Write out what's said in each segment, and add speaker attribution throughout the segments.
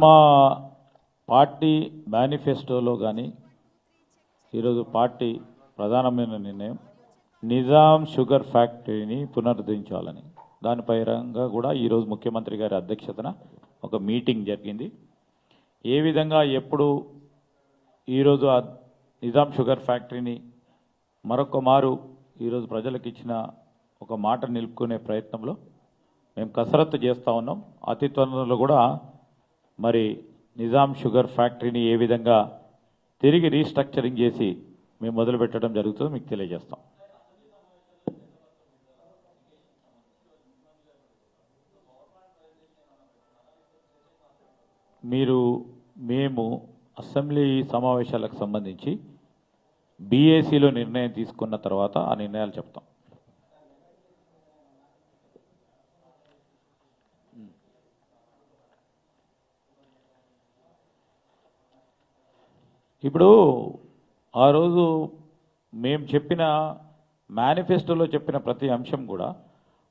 Speaker 1: మా పార్టీ మేనిఫెస్టోలో కానీ ఈరోజు పార్టీ ప్రధానమైన నిర్ణయం నిజాం షుగర్ ఫ్యాక్టరీని పునరుద్ధరించాలని దానిపైగా కూడా ఈరోజు ముఖ్యమంత్రి గారి అధ్యక్షతన ఒక మీటింగ్ జరిగింది. ఏ విధంగా ఎప్పుడు ఈరోజు ఆ నిజాం షుగర్ ఫ్యాక్టరీని మరొక మారు ఈరోజు ప్రజలకు ఇచ్చిన ఒక మాట నిలుపుకునే ప్రయత్నంలో మేము కసరత్తు చేస్తూ ఉన్నాం. అతి త్వరలో కూడా మరి నిజాం షుగర్ ఫ్యాక్టరీని ఏ విధంగా తిరిగి రీస్ట్రక్చరింగ్ చేసి మేము మొదలు పెట్టడం జరుగుతుందో మీకు తెలియజేస్తాం. మేము అసెంబ్లీ సమావేశాలకు సంబంధించి బీఏసీలో నిర్ణయం తీసుకున్న తర్వాత ఆ నిర్ణయాలు చెప్తాం. ఇప్పుడు ఆ రోజు మేము చెప్పిన మేనిఫెస్టోలో చెప్పిన ప్రతి అంశం కూడా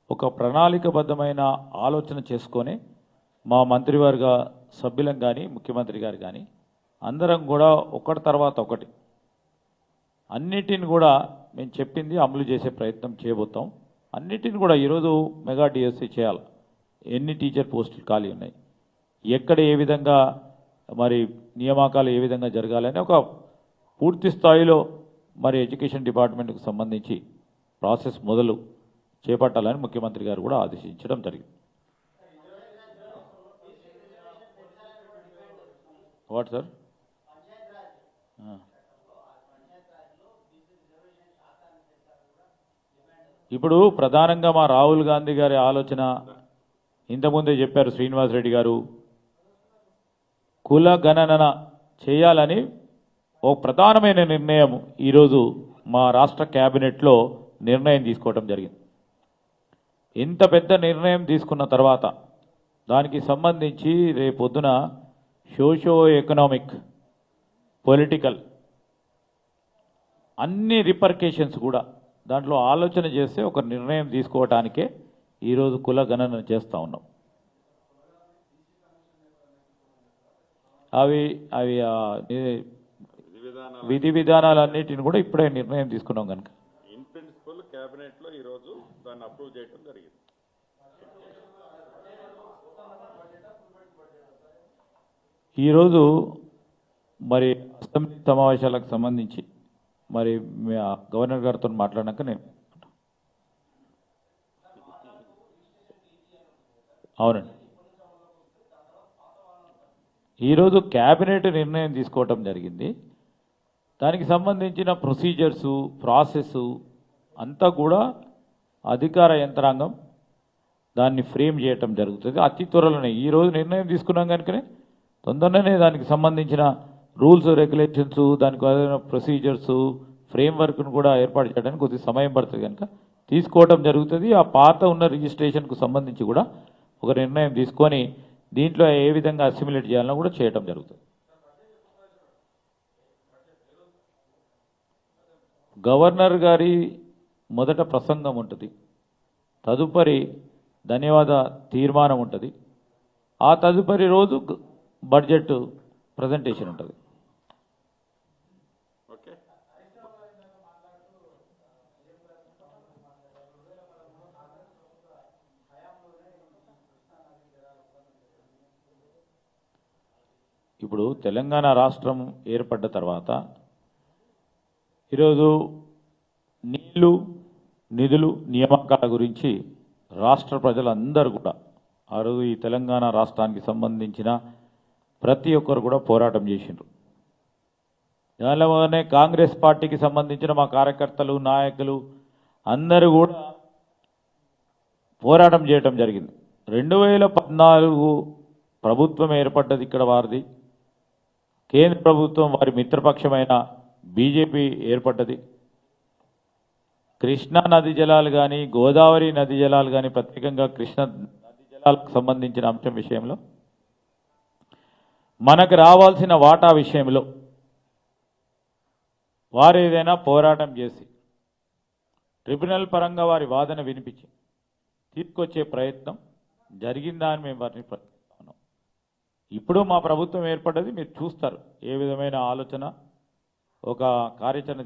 Speaker 1: ఒక ప్రణాళికబద్ధమైన ఆలోచన చేసుకొని మా మంత్రివర్గ సభ్యులం కానీ ముఖ్యమంత్రి గారు కానీ అందరం కూడా ఒకటి తర్వాత ఒకటి అన్నిటిని కూడా మేము చెప్పింది అమలు చేసే ప్రయత్నం చేయబోతాం. అన్నిటిని కూడా ఈరోజు మెగా డిఎస్సి చేయాలి. ఎన్ని టీచర్ పోస్టులు ఖాళీ ఉన్నాయి, ఎక్కడ ఏ విధంగా మరి నియామకాలు ఏ విధంగా జరగాలని ఒక పూర్తి స్థాయిలో మరి ఎడ్యుకేషన్ డిపార్ట్మెంట్కు సంబంధించి ప్రాసెస్ మొదలు చేపట్టాలని ముఖ్యమంత్రి గారు కూడా ఆదేశించడం జరిగింది. What sir? ఇప్పుడు ప్రధానంగా మా రాహుల్ గాంధీ గారి ఆలోచన ఇంతకుముందే చెప్పారు శ్రీనివాసరెడ్డి గారు, కుల గణన చేయాలని ఓ ప్రధానమైన నిర్ణయం ఈరోజు మా రాష్ట్ర క్యాబినెట్లో నిర్ణయం తీసుకోవడం జరిగింది. ఇంత పెద్ద నిర్ణయం తీసుకున్న తర్వాత దానికి సంబంధించి రేపొద్దున సోషో ఎకనామిక్ పొలిటికల్ అన్ని రిపర్కేషన్స్ కూడా దాంట్లో ఆలోచన చేస్తే ఒక నిర్ణయం తీసుకోవటానికే ఈరోజు కుల గణన చేస్తూ ఉన్నాం. అవి విధి విధానాలన్నిటిని కూడా ఇప్పుడే నిర్ణయం తీసుకున్నాం కనుక
Speaker 2: ఇన్ ప్రిన్సిపల్ క్యాబినెట్ లో ఈరోజు దాన్ని అప్రూవ్ చేయడం జరిగింది.
Speaker 1: ఈరోజు మరి అసెంబ్లీ సమావేశాలకు సంబంధించి మరి గవర్నర్ గారితో మాట్లాడినాక నేను అవునండి ఈరోజు క్యాబినెట్ నిర్ణయం తీసుకోవటం జరిగింది. దానికి సంబంధించిన ప్రొసీజర్సు ప్రాసెస్ అంతా కూడా అధికార యంత్రాంగం దాన్ని ఫ్రేమ్ చేయటం జరుగుతుంది. అతి త్వరలోనే ఈరోజు నిర్ణయం తీసుకున్నాం కనుకనే తొందరనే దానికి సంబంధించిన రూల్స్ రెగ్యులేషన్స్ దానికి ప్రొసీజర్స్ ఫ్రేమ్వర్క్ను కూడా ఏర్పాటు చేయడానికి కొద్ది సమయం పడుతుంది కనుక తీసుకోవటం జరుగుతుంది. ఆ పాత ఉన్న రిజిస్ట్రేషన్కు సంబంధించి కూడా ఒక నిర్ణయం తీసుకొని దీంట్లో ఏ విధంగా అసిమిలేట్ చేయాలన్నా కూడా చేయటం జరుగుతుంది. గవర్నర్ గారి మొదట ప్రసంగం ఉంటుంది, తదుపరి ధన్యవాద తీర్మానం ఉంటుంది, ఆ తదుపరి రోజు బడ్జెట్ ప్రజెంటేషన్ ఉంటుంది. ఇప్పుడు తెలంగాణ రాష్ట్రం ఏర్పడ్డ తర్వాత ఈరోజు నీళ్లు నిధులు నియామకాల గురించి రాష్ట్ర ప్రజలందరూ కూడా ఆ రోజు ఈ తెలంగాణ రాష్ట్రానికి సంబంధించిన ప్రతి ఒక్కరు కూడా పోరాటం చేసిండ్రు. దానిలోనే కాంగ్రెస్ పార్టీకి సంబంధించిన మా కార్యకర్తలు నాయకులు అందరూ కూడా పోరాటం చేయటం జరిగింది. 2014 ప్రభుత్వం ఏర్పడ్డది ఇక్కడ వారిది, కేంద్ర ప్రభుత్వం వారి మిత్రపక్షమైన బీజేపీ ఏర్పడ్డది. కృష్ణా నది జలాలు కానీ గోదావరి నది జలాలు కానీ ప్రత్యేకంగా కృష్ణా నది జలాలకు సంబంధించిన అంశం విషయంలో మనకు రావాల్సిన వాటా విషయంలో వారు ఏదైనా పోరాటం చేసి ట్రిబ్యునల్ పరంగా వారి వాదన వినిపించి తీసుకొచ్చే ప్రయత్నం జరిగిందా అని మేము వారిని ప్రశ్నిస్తున్నాం. ఇప్పుడు మా ప్రభుత్వం ఏర్పడ్డది, మీరు చూస్తారు ఏ విధమైన ఆలోచన, ఒక కార్యాచరణ